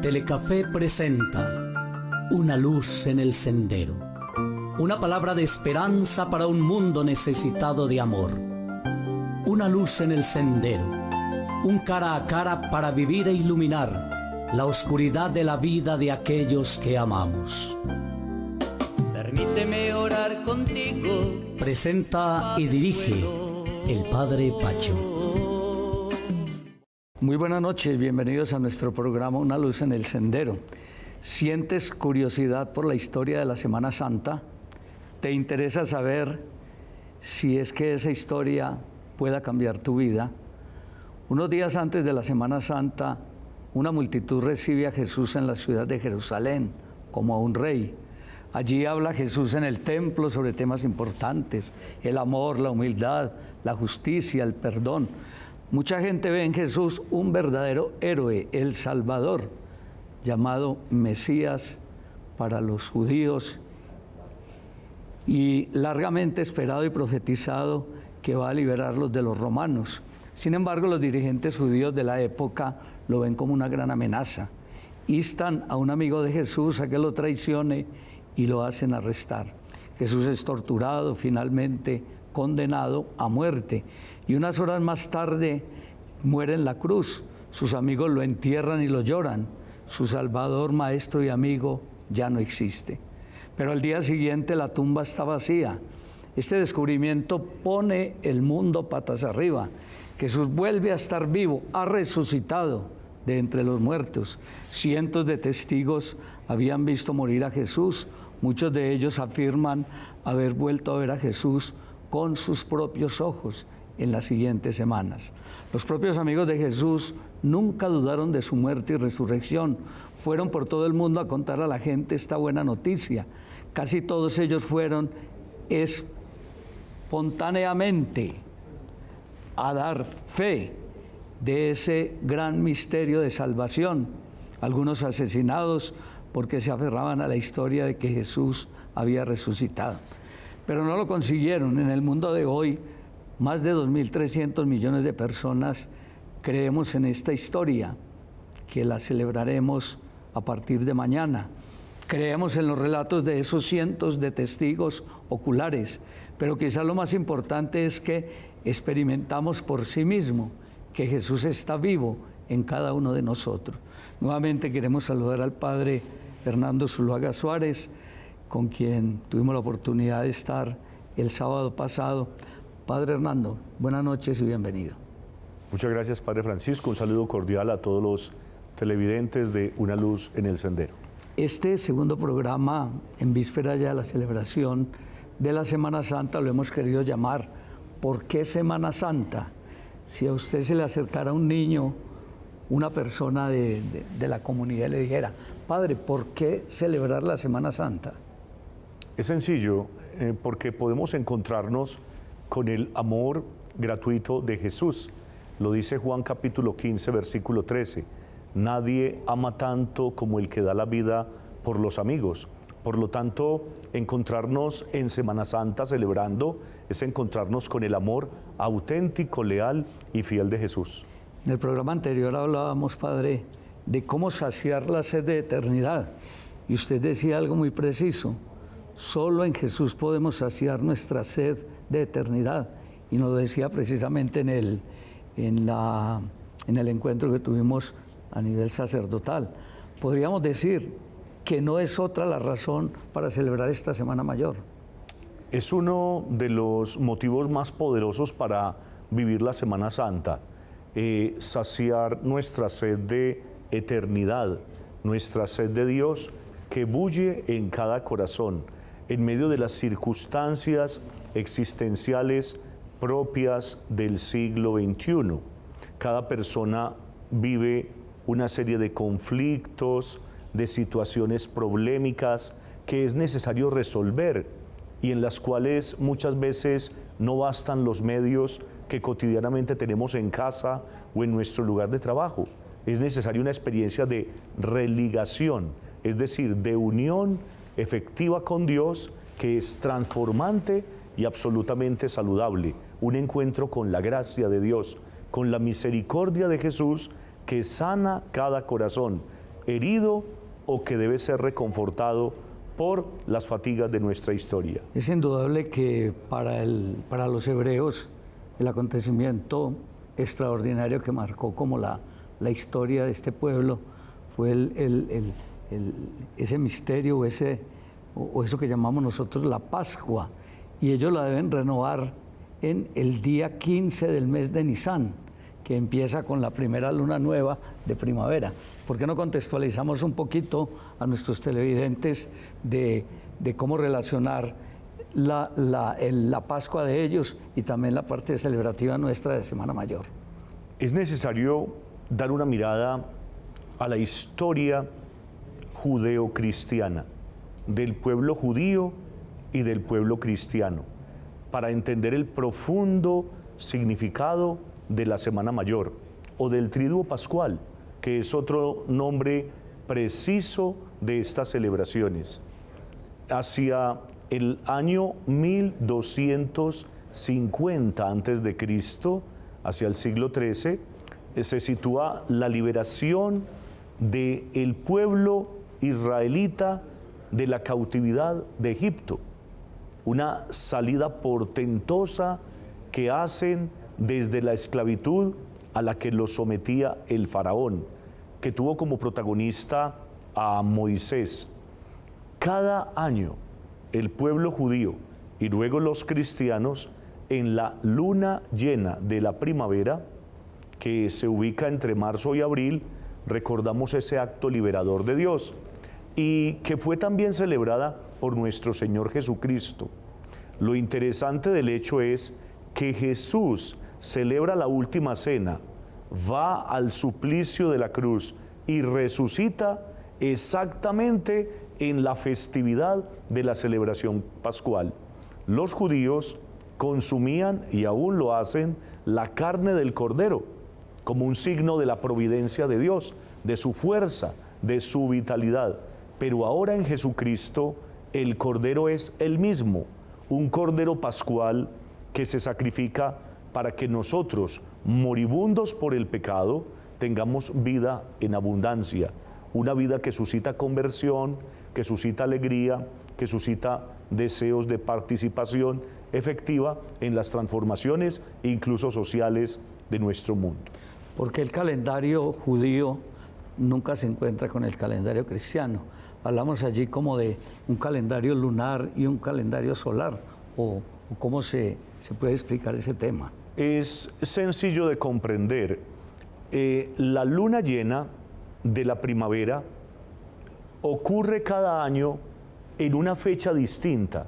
Telecafé presenta Una luz en el sendero. Una palabra de esperanza para un mundo necesitado de amor. Una luz en el sendero. Un cara a cara para vivir e iluminar la oscuridad de la vida de aquellos que amamos. Permíteme orar contigo. Presenta y dirige el Padre Pacho. Muy buenas noches, bienvenidos a nuestro programa Una luz en el sendero. ¿Sientes curiosidad por la historia de la Semana Santa? ¿Te interesa saber si es que esa historia pueda cambiar tu vida? Unos días antes de la Semana Santa, una multitud recibe a Jesús en la ciudad de Jerusalén como a un rey. Allí habla Jesús en el templo sobre temas importantes: el amor, la humildad, la justicia, el perdón. Mucha gente ve en Jesús un verdadero héroe, el Salvador, llamado Mesías para los judíos y largamente esperado y profetizado que va a liberarlos de los romanos. Sin embargo, los dirigentes judíos de la época lo ven como una gran amenaza. Instan a un amigo de Jesús a que lo traicione y lo hacen arrestar. Jesús es torturado, finalmente condenado a muerte, y unas horas más tarde muere en la cruz. Sus amigos lo entierran y lo lloran. Su Salvador, maestro y amigo ya no existe. Pero al día siguiente la tumba está vacía. Este descubrimiento pone el mundo patas arriba. Jesús vuelve a estar vivo, ha resucitado de entre los muertos. Cientos de testigos habían visto morir a Jesús. Muchos de ellos afirman haber vuelto a ver a Jesús con sus propios ojos en las siguientes semanas. Los propios amigos de Jesús nunca dudaron de su muerte y resurrección. Fueron por todo el mundo a contar a la gente esta buena noticia. Casi todos ellos fueron espontáneamente a dar fe de ese gran misterio de salvación. Algunos asesinados porque se aferraban a la historia de que Jesús había resucitado. Pero no lo consiguieron. En el mundo de hoy, más de 2.300 millones de personas creemos en esta historia, que la celebraremos a partir de mañana. Creemos en los relatos de esos cientos de testigos oculares, pero quizás lo más importante es que experimentamos por sí mismo que Jesús está vivo en cada uno de nosotros. Nuevamente queremos saludar al Padre Hernando Zuluaga Suárez, con quien tuvimos la oportunidad de estar el sábado pasado. Padre Hernando, buenas noches y bienvenido. Muchas gracias, Padre Francisco. Un saludo cordial a todos los televidentes de Una luz en el sendero. Este segundo programa, en víspera ya de la celebración de la Semana Santa, lo hemos querido llamar ¿Por qué Semana Santa? Si a usted se le acercara un niño, una persona de la comunidad, y le dijera: Padre, ¿por qué celebrar la Semana Santa? Es sencillo, porque podemos encontrarnos con el amor gratuito de Jesús. Lo dice Juan capítulo 15, versículo 13. Nadie ama tanto como el que da la vida por los amigos. Por lo tanto, encontrarnos en Semana Santa celebrando es encontrarnos con el amor auténtico, leal y fiel de Jesús. En el programa anterior hablábamos, Padre, de cómo saciar la sed de eternidad. Y usted decía algo muy preciso: solo en Jesús podemos saciar nuestra sed de eternidad. Y nos lo decía precisamente en el encuentro que tuvimos a nivel sacerdotal. Podríamos decir que no es otra la razón para celebrar esta Semana Mayor. Es uno de los motivos más poderosos para vivir la Semana Santa, saciar nuestra sed de eternidad, nuestra sed de Dios que bulle en cada corazón, en medio de las circunstancias existenciales propias del siglo XXI. Cada persona vive una serie de conflictos, de situaciones problemáticas que es necesario resolver y en las cuales muchas veces no bastan los medios que cotidianamente tenemos en casa o en nuestro lugar de trabajo. Es necesaria una experiencia de religación, es decir, de unión efectiva con Dios, que es transformante y absolutamente saludable. Un encuentro con la gracia de Dios, con la misericordia de Jesús, que sana cada corazón, herido o que debe ser reconfortado por las fatigas de nuestra historia. Es indudable que para los hebreos el acontecimiento extraordinario que marcó como la historia de este pueblo fue ese misterio o eso que llamamos nosotros la Pascua, y ellos la deben renovar en el día 15 del mes de Nisan, que empieza con la primera luna nueva de primavera. ¿Por qué no contextualizamos un poquito a nuestros televidentes de cómo relacionar la Pascua de ellos y también la parte celebrativa nuestra de Semana Mayor? Es necesario dar una mirada a la historia judeo-cristiana, del pueblo judío y del pueblo cristiano, para entender el profundo significado de la Semana Mayor o del Triduo Pascual, que es otro nombre preciso de estas celebraciones. Hacia el año 1250 a.C., hacia el siglo XIII, se sitúa la liberación del pueblo israelita de la cautividad de Egipto, una salida portentosa que hacen desde la esclavitud a la que los sometía el faraón, que tuvo como protagonista a Moisés. Cada año el pueblo judío y luego los cristianos, en la luna llena de la primavera, que se ubica entre marzo y abril, recordamos ese acto liberador de Dios y que fue también celebrada por nuestro Señor Jesucristo. Lo interesante del hecho es que Jesús celebra la última cena, va al suplicio de la cruz y resucita exactamente en la festividad de la celebración pascual. Los judíos consumían, y aún lo hacen, la carne del cordero, como un signo de la providencia de Dios, de su fuerza, de su vitalidad. Pero ahora en Jesucristo el cordero es el mismo, un cordero pascual que se sacrifica para que nosotros, moribundos por el pecado, tengamos vida en abundancia, una vida que suscita conversión, que suscita alegría, que suscita deseos de participación efectiva en las transformaciones, incluso sociales, de nuestro mundo. Porque el calendario judío nunca se encuentra con el calendario cristiano. Hablamos allí como de un calendario lunar y un calendario solar, o cómo se puede explicar ese tema. Es sencillo de comprender. La luna llena de la primavera ocurre cada año en una fecha distinta.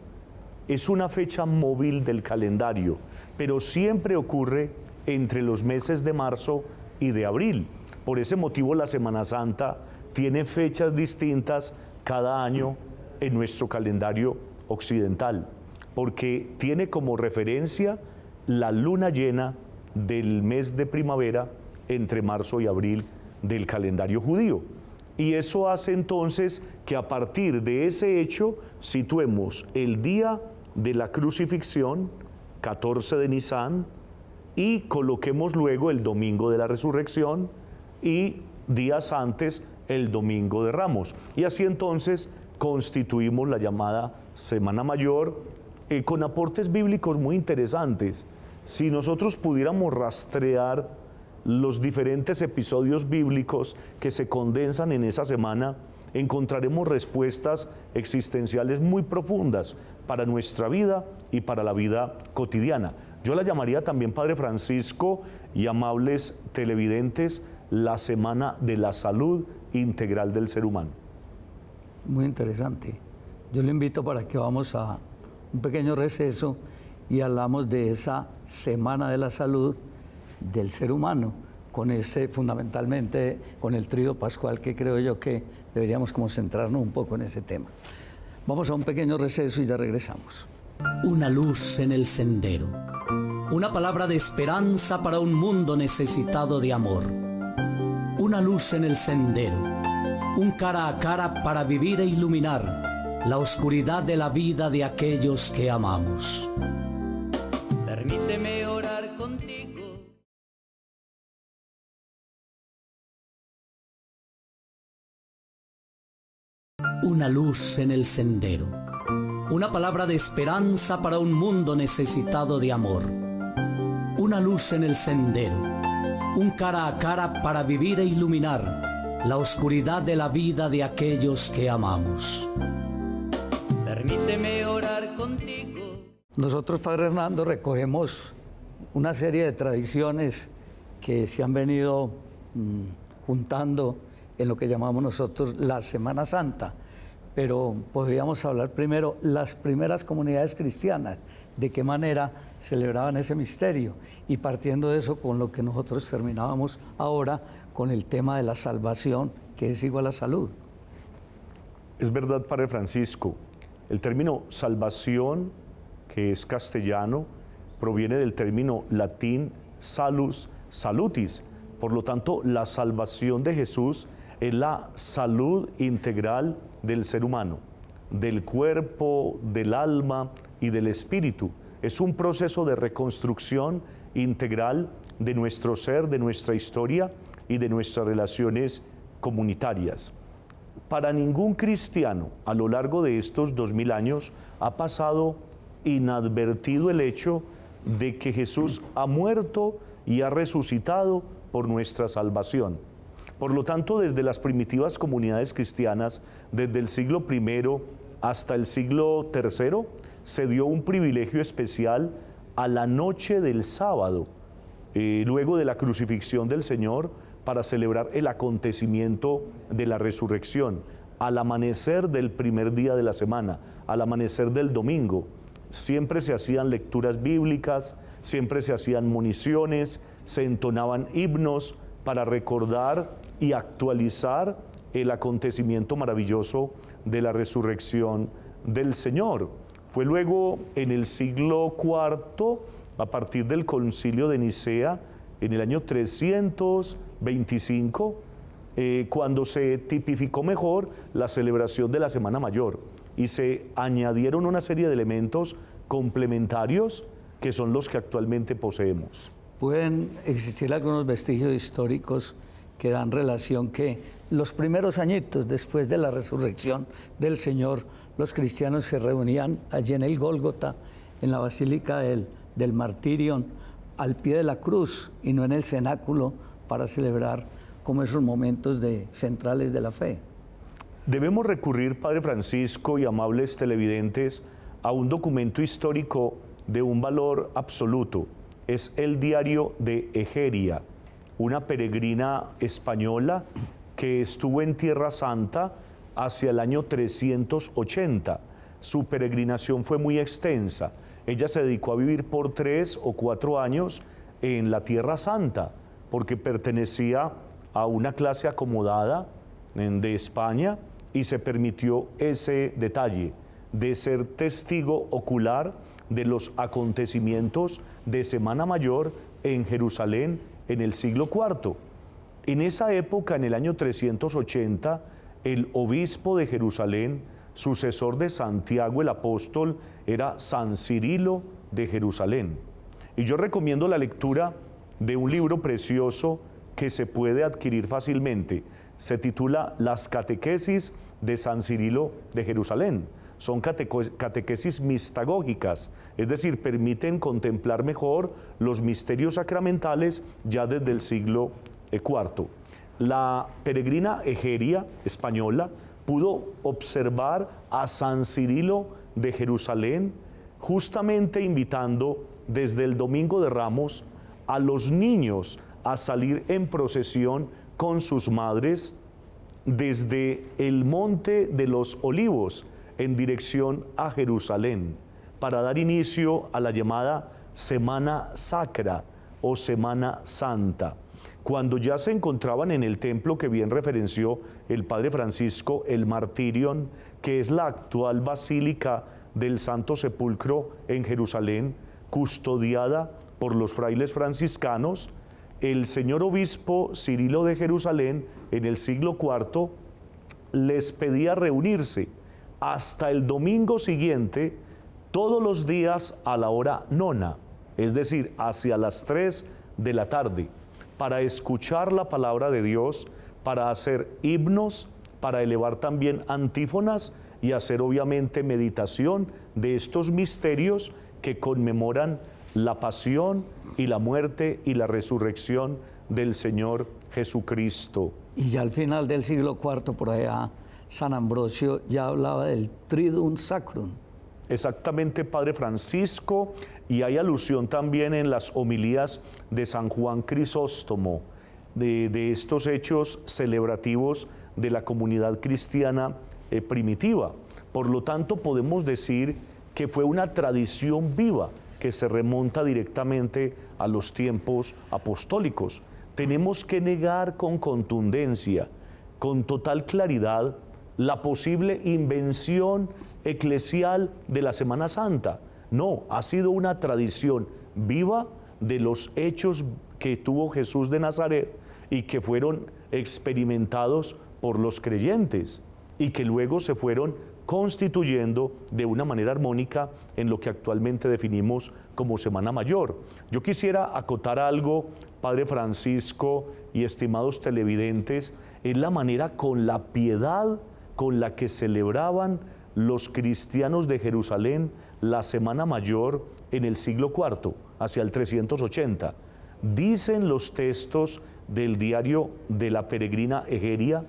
Es una fecha móvil del calendario, pero siempre ocurre entre los meses de marzo y de abril. Por ese motivo la Semana Santa tiene fechas distintas cada año en nuestro calendario occidental, porque tiene como referencia la luna llena del mes de primavera entre marzo y abril del calendario judío. Y eso hace entonces que a partir de ese hecho situemos el día de la crucifixión, 14 de Nisan, y coloquemos luego el domingo de la resurrección y días antes el domingo de Ramos. Y así entonces constituimos la llamada Semana Mayor con aportes bíblicos muy interesantes. Si nosotros pudiéramos rastrear los diferentes episodios bíblicos que se condensan en esa semana, encontraremos respuestas existenciales muy profundas para nuestra vida y para la vida cotidiana. Yo la llamaría también, Padre Francisco y amables televidentes, la Semana de la Salud Integral del Ser Humano. Muy interesante. Yo le invito para que vamos a un pequeño receso y hablamos de esa Semana de la Salud del Ser Humano, fundamentalmente con el Tríduo Pascual, que creo yo que deberíamos como centrarnos un poco en ese tema. Vamos a un pequeño receso y ya regresamos. Una luz en el sendero. Una palabra de esperanza para un mundo necesitado de amor. Una luz en el sendero. Un cara a cara para vivir e iluminar la oscuridad de la vida de aquellos que amamos. Permíteme orar contigo. una luz en el sendero. Una palabra de esperanza para un mundo necesitado de amor. Una luz en el sendero. Un cara a cara para vivir e iluminar la oscuridad de la vida de aquellos que amamos. Permíteme orar contigo. Nosotros, Padre Hernando, recogemos una serie de tradiciones que se han venido juntando en lo que llamamos nosotros la Semana Santa. Pero podríamos hablar primero las primeras comunidades cristianas, de qué manera celebraban ese misterio, y partiendo de eso con lo que nosotros terminábamos ahora con el tema de la salvación, que es igual a salud. Es verdad, Padre Francisco, el término salvación, que es castellano, proviene del término latín salus, salutis. Por lo tanto, la salvación de Jesús es la salud integral del ser humano, del cuerpo, del alma y del espíritu. Es un proceso de reconstrucción integral de nuestro ser, de nuestra historia y de nuestras relaciones comunitarias. Para ningún cristiano a lo largo de estos 2000 años ha pasado inadvertido el hecho de que Jesús ha muerto y ha resucitado por nuestra salvación. Por lo tanto, desde las primitivas comunidades cristianas, desde el siglo I hasta el siglo III, se dio un privilegio especial a la noche del sábado, luego de la crucifixión del Señor, para celebrar el acontecimiento de la resurrección, al amanecer del primer día de la semana, al amanecer del domingo. Siempre se hacían lecturas bíblicas, siempre se hacían moniciones, se entonaban himnos para recordar y actualizar el acontecimiento maravilloso de la resurrección del Señor. Fue luego en el siglo IV, a partir del concilio de Nicea, en el año 325, cuando se tipificó mejor la celebración de la Semana Mayor y se añadieron una serie de elementos complementarios que son los que actualmente poseemos. Pueden existir algunos vestigios históricos que dan relación que los primeros añitos después de la resurrección del Señor, los cristianos se reunían allí en el Gólgota, en la Basílica del Martirion, al pie de la cruz y no en el cenáculo, para celebrar como esos momentos centrales de la fe. Debemos recurrir, Padre Francisco y amables televidentes, a un documento histórico de un valor absoluto. Es el diario de Egeria, una peregrina española que estuvo en Tierra Santa hacia el año 380. Su peregrinación fue muy extensa. Ella se dedicó a vivir por 3 o 4 años en la Tierra Santa, porque pertenecía a una clase acomodada de España y se permitió ese detalle de ser testigo ocular de los acontecimientos de Semana Mayor en Jerusalén en el siglo IV. En esa época, en el año 380, el obispo de Jerusalén, sucesor de Santiago el apóstol, era San Cirilo de Jerusalén. Y yo recomiendo la lectura de un libro precioso que se puede adquirir fácilmente. Se titula Las catequesis de San Cirilo de Jerusalén. Son catequesis mistagógicas, es decir, permiten contemplar mejor los misterios sacramentales ya desde el siglo IV. La peregrina Egeria española pudo observar a San Cirilo de Jerusalén justamente invitando desde el Domingo de Ramos a los niños a salir en procesión con sus madres desde el Monte de los Olivos en dirección a Jerusalén para dar inicio a la llamada Semana Sacra o Semana Santa. Cuando ya se encontraban en el templo que bien referenció el Padre Francisco, el Martirion, que es la actual Basílica del Santo Sepulcro en Jerusalén, custodiada por los frailes franciscanos, el señor obispo Cirilo de Jerusalén, en el siglo IV, les pedía reunirse hasta el domingo siguiente, todos los días a la hora nona, es decir, hacia las 3 de la tarde, para escuchar la palabra de Dios, para hacer himnos, para elevar también antífonas y hacer obviamente meditación de estos misterios que conmemoran la pasión y la muerte y la resurrección del Señor Jesucristo. Y ya al final del siglo IV, por allá, San Ambrosio ya hablaba del Triduum Sacrum. Exactamente, Padre Francisco, y hay alusión también en las homilías de San Juan Crisóstomo de estos hechos celebrativos de la comunidad cristiana primitiva. Por lo tanto, podemos decir que fue una tradición viva que se remonta directamente a los tiempos apostólicos. Tenemos que negar con contundencia, con total claridad, la posible invención eclesial de la Semana Santa. No, ha sido una tradición viva de los hechos que tuvo Jesús de Nazaret y que fueron experimentados por los creyentes y que luego se fueron constituyendo de una manera armónica en lo que actualmente definimos como Semana Mayor. Yo quisiera acotar algo, Padre Francisco y estimados televidentes, es la manera con la piedad con la que celebraban los cristianos de Jerusalén la Semana Mayor en el siglo IV, hacia el 380. Dicen los textos del diario de la peregrina Egeria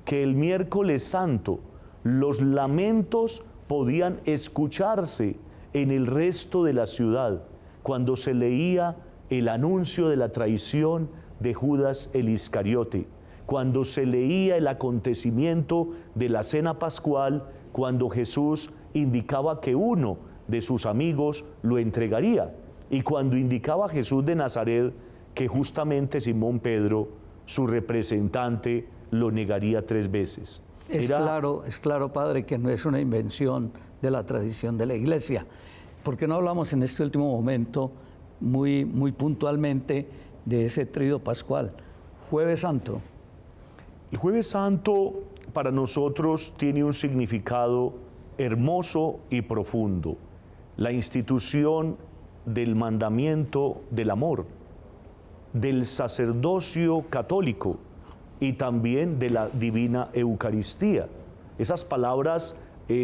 que el miércoles santo los lamentos podían escucharse en el resto de la ciudad cuando se leía el anuncio de la traición de Judas el Iscariote, cuando se leía el acontecimiento de la cena pascual, cuando Jesús indicaba que uno de sus amigos lo entregaría, y cuando indicaba a Jesús de Nazaret que justamente Simón Pedro, su representante, lo negaría 3 veces. Es claro, Padre, que no es una invención de la tradición de la Iglesia. ¿Por qué no hablamos en este último momento muy puntualmente de ese tríodo pascual? Jueves Santo. El Jueves Santo para nosotros tiene un significado hermoso y profundo. La institución del mandamiento del amor, del sacerdocio católico y también de la divina Eucaristía. Esas palabras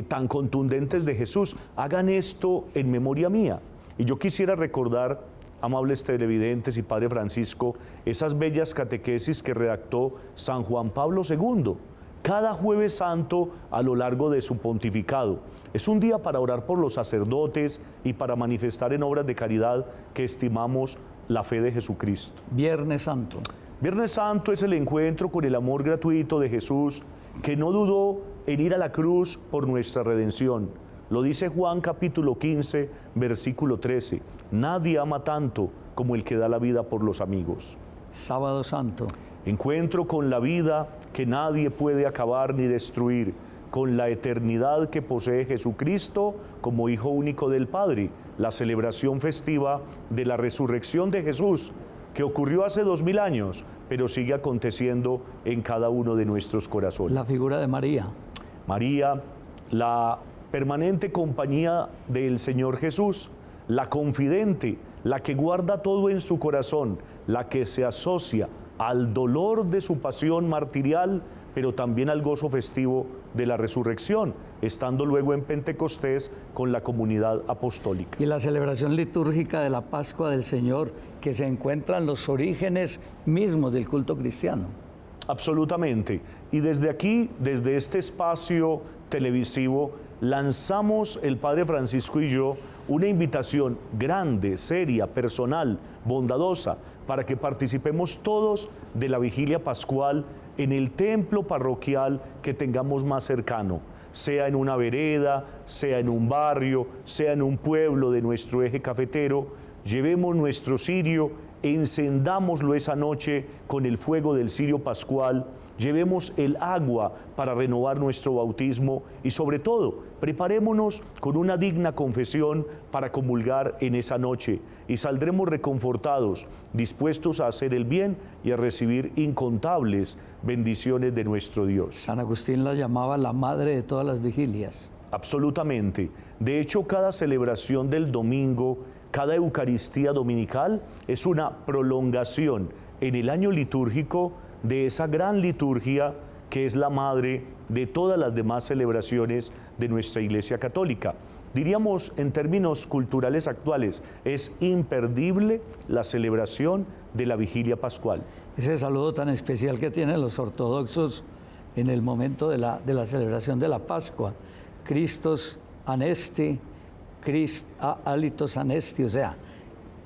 tan contundentes de Jesús, hagan esto en memoria mía. Y yo quisiera recordar, amables televidentes y Padre Francisco, esas bellas catequesis que redactó San Juan Pablo II, cada Jueves Santo a lo largo de su pontificado. Es un día para orar por los sacerdotes y para manifestar en obras de caridad que estimamos la fe de Jesucristo. Viernes Santo. Viernes Santo es el encuentro con el amor gratuito de Jesús, que no dudó en ir a la cruz por nuestra redención. Lo dice Juan capítulo 15, versículo 13. Nadie ama tanto como el que da la vida por los amigos. Sábado Santo. Encuentro con la vida que nadie puede acabar ni destruir, con la eternidad que posee Jesucristo como Hijo único del Padre, la celebración festiva de la resurrección de Jesús, que ocurrió hace 2000 años, pero sigue aconteciendo en cada uno de nuestros corazones. La figura de María. María, la permanente compañía del Señor Jesús, la confidente, la que guarda todo en su corazón, la que se asocia al dolor de su pasión martirial, pero también al gozo festivo de la resurrección, estando luego en Pentecostés con la comunidad apostólica. Y la celebración litúrgica de la Pascua del Señor, que se encuentra en los orígenes mismos del culto cristiano. Absolutamente. Y desde aquí, desde este espacio televisivo, lanzamos el Padre Francisco y yo una invitación grande, seria, personal, bondadosa, para que participemos todos de la vigilia pascual en el templo parroquial que tengamos más cercano, sea en una vereda, sea en un barrio, sea en un pueblo de nuestro eje cafetero. Llevemos nuestro cirio, encendámoslo esa noche con el fuego del cirio pascual, llevemos el agua para renovar nuestro bautismo y sobre todo, preparémonos con una digna confesión para comulgar en esa noche y saldremos reconfortados, dispuestos a hacer el bien y a recibir incontables bendiciones de nuestro Dios. San Agustín la llamaba la madre de todas las vigilias. Absolutamente. De hecho, cada celebración del domingo, cada Eucaristía dominical es una prolongación en el año litúrgico de esa gran liturgia que es la madre de todas las demás celebraciones de nuestra Iglesia Católica. Diríamos en términos culturales actuales, es imperdible la celebración de la Vigilia Pascual. Ese saludo tan especial que tienen los ortodoxos en el momento de la celebración de la Pascua. Christos anesti, alitos anesti, o sea,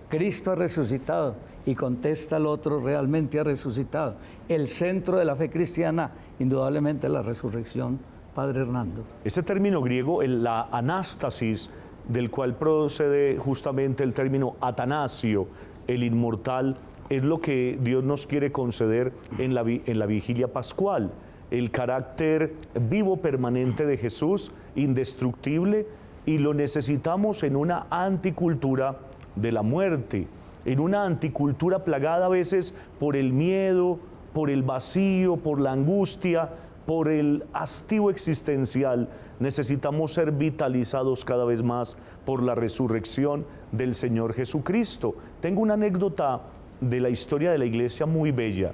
Cristo ha resucitado, y contesta el otro, realmente ha resucitado. El centro de la fe cristiana, indudablemente, la resurrección, Padre Hernando. Ese término griego, la anástasis, del cual procede justamente el término Atanasio, el inmortal, es lo que Dios nos quiere conceder en la vigilia pascual. El carácter vivo permanente de Jesús, indestructible, y lo necesitamos en una anticultura de la muerte, en una anticultura plagada a veces por el miedo, por el vacío, por la angustia, por el hastío existencial. Necesitamos ser vitalizados cada vez más por la resurrección del Señor Jesucristo. Tengo una anécdota de la historia de la Iglesia muy bella.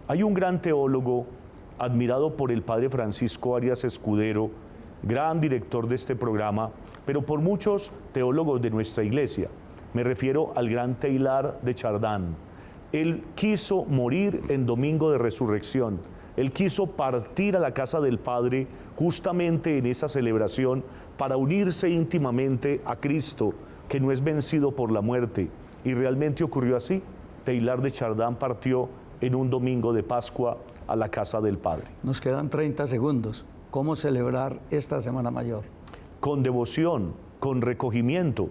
Hay un gran teólogo, admirado por el Padre Francisco Arias Escudero, gran director de este programa, pero por muchos teólogos de nuestra Iglesia. Me refiero al gran Teilhard de Chardin. Él quiso morir en Domingo de Resurrección. Él quiso partir a la casa del Padre justamente en esa celebración para unirse íntimamente a Cristo, que no es vencido por la muerte. Y realmente ocurrió así. Teilhard de Chardin partió en un domingo de Pascua a la casa del Padre. Nos quedan 30 segundos. ¿Cómo celebrar esta Semana Mayor? Con devoción, con recogimiento,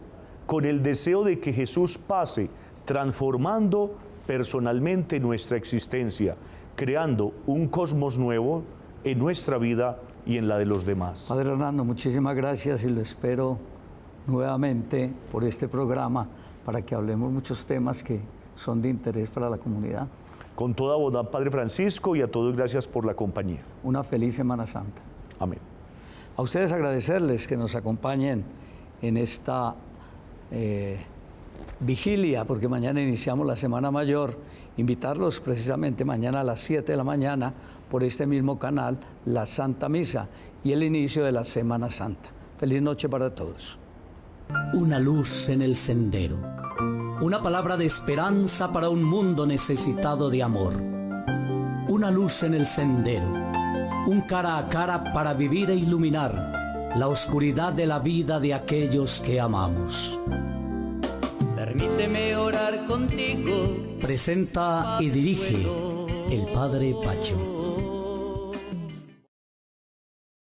con el deseo de que Jesús pase transformando personalmente nuestra existencia, creando un cosmos nuevo en nuestra vida y en la de los demás. Padre Hernando, muchísimas gracias y lo espero nuevamente por este programa para que hablemos muchos temas que son de interés para la comunidad. Con toda bondad, Padre Francisco, y a todos gracias por la compañía. Una feliz Semana Santa. Amén. A ustedes agradecerles que nos acompañen en esta vigilia, porque mañana iniciamos la Semana Mayor. Invitarlos precisamente mañana a las 7 de la mañana por este mismo canal, la Santa Misa y el inicio de la Semana Santa. Feliz noche para todos. Una luz en el sendero. Una palabra de esperanza para un mundo necesitado de amor. Una luz en el sendero. Un cara a cara para vivir e iluminar la oscuridad de la vida de aquellos que amamos. Permíteme orar contigo. Presenta y dirige el Padre Pacho.